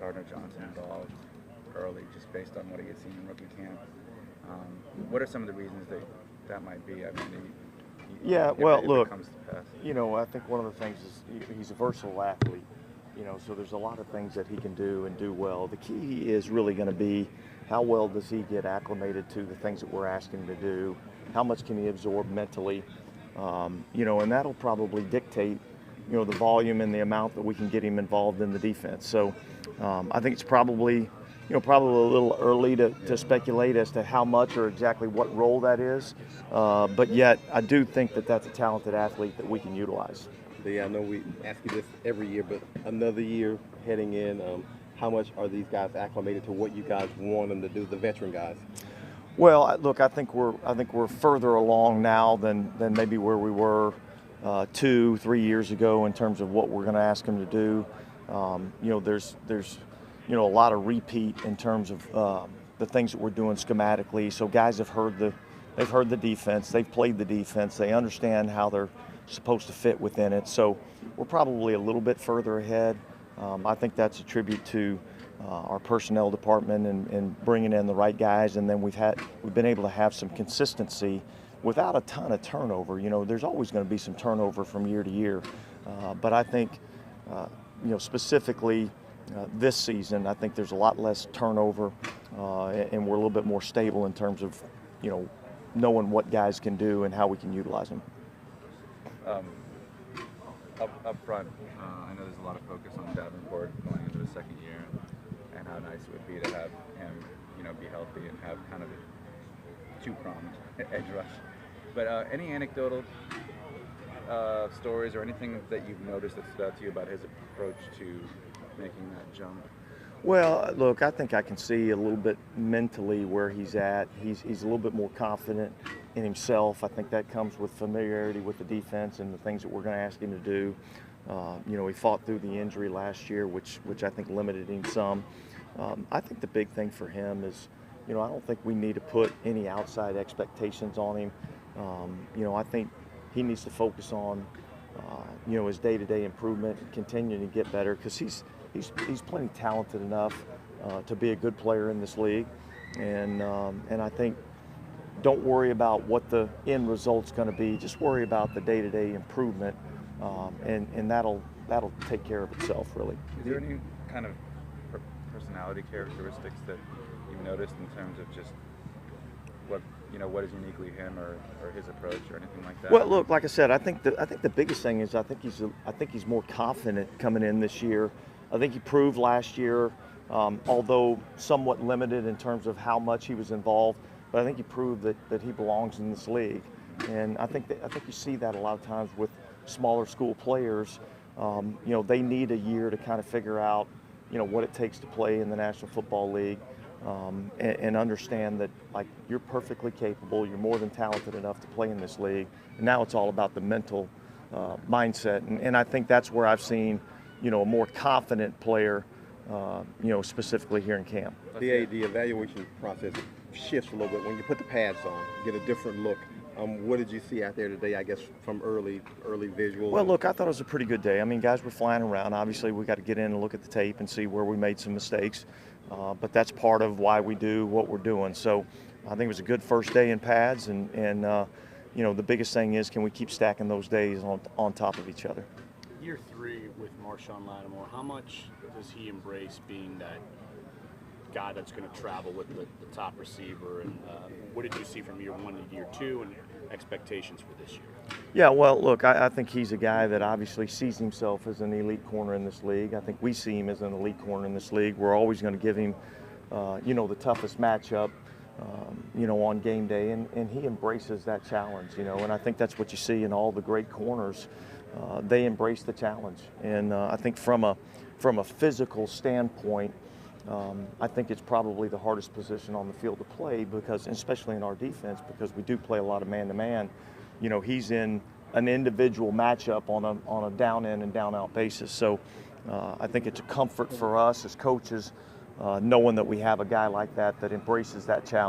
Gardner Johnson involved early, just based on what he had seen in rookie camp. What are some of the reasons that might be? I mean, Yeah, if well, it look, comes to pass. I think one of the things is he's a versatile athlete. So there's a lot of things that he can do and do well. The key is really going to be how well does he get acclimated to the things that we're asking him to do? How much can he absorb mentally? And that'll probably dictate, the volume and the amount that we can get him involved in the defense. So I think it's probably a little early to speculate as to how much or exactly what role that is. But yet, I do think that that's a talented athlete that we can utilize. Yeah, I know we ask you this every year, but another year heading in, how much are these guys acclimated to what you guys want them to do, the veteran guys? Well, look, I think we're further along now than maybe where we were 2-3 years ago in terms of what we're going to ask them to do. There's a lot of repeat in terms of the things that we're doing schematically. So guys have heard the defense, they've played the defense, they understand how they're supposed to fit within it. So we're probably a little bit further ahead. I think that's a tribute to our personnel department and bringing in the right guys, and then we've been able to have some consistency without a ton of turnover. There's always going to be some turnover from year to year, but I think specifically this season, I think there's a lot less turnover, and we're a little bit more stable in terms of knowing what guys can do and how we can utilize them. Up front, I know there's a lot of focus on Davenport going into his second year, and how nice it would be to have him, be healthy and have kind of a two-pronged edge rush. But any anecdotal stories or anything that you've noticed that stood out to you about his approach to making that jump? Well, look, I think I can see a little bit mentally where he's at. He's a little bit more confident in himself. I think that comes with familiarity with the defense and the things that we're going to ask him to do. He fought through the injury last year, which I think limited him some. I think the big thing for him is, I don't think we need to put any outside expectations on him. I think he needs to focus on, his day-to-day improvement and continuing to get better, because he's plenty talented enough to be a good player in this league, and I think don't worry about what the end result's going to be. Just worry about the day-to-day improvement, and that'll take care of itself, really. Is there any kind of personality characteristics that you've noticed in terms of just what is uniquely him or his approach or anything like that? Well, look, like I said, I think the biggest thing is I think he's more confident coming in this year. I think he proved last year, although somewhat limited in terms of how much he was involved, but I think he proved that he belongs in this league. And I think you see that a lot of times with smaller school players. They need a year to kind of figure out, what it takes to play in the National Football League, and understand that, like, you're perfectly capable, you're more than talented enough to play in this league. And now it's all about the mental mindset. And I think that's where I've seen, a more confident player, specifically here in camp. The evaluation process shifts a little bit when you put the pads on, get a different look. What did you see out there today, I guess, from early visual? Well, look, I thought it was a pretty good day. I mean, guys were flying around. Obviously, we got to get in and look at the tape and see where we made some mistakes. But that's part of why we do what we're doing. So I think it was a good first day in pads. And the biggest thing is, can we keep stacking those days on top of each other? Year 3 with Marshawn Lattimore, how much does he embrace being that guy that's going to travel with the top receiver? And what did you see from year 1 to year 2 and expectations for this year? Yeah, well, look, I think he's a guy that obviously sees himself as an elite corner in this league. I think we see him as an elite corner in this league. We're always going to give him, the toughest matchup, on game day, and he embraces that challenge, and I think that's what you see in all the great corners. They embrace the challenge, and I think from a physical standpoint, I think it's probably the hardest position on the field to play, because, especially in our defense, because we do play a lot of man-to-man. He's in an individual matchup on a down in and down out basis. So I think it's a comfort for us as coaches, knowing that we have a guy like that embraces that challenge.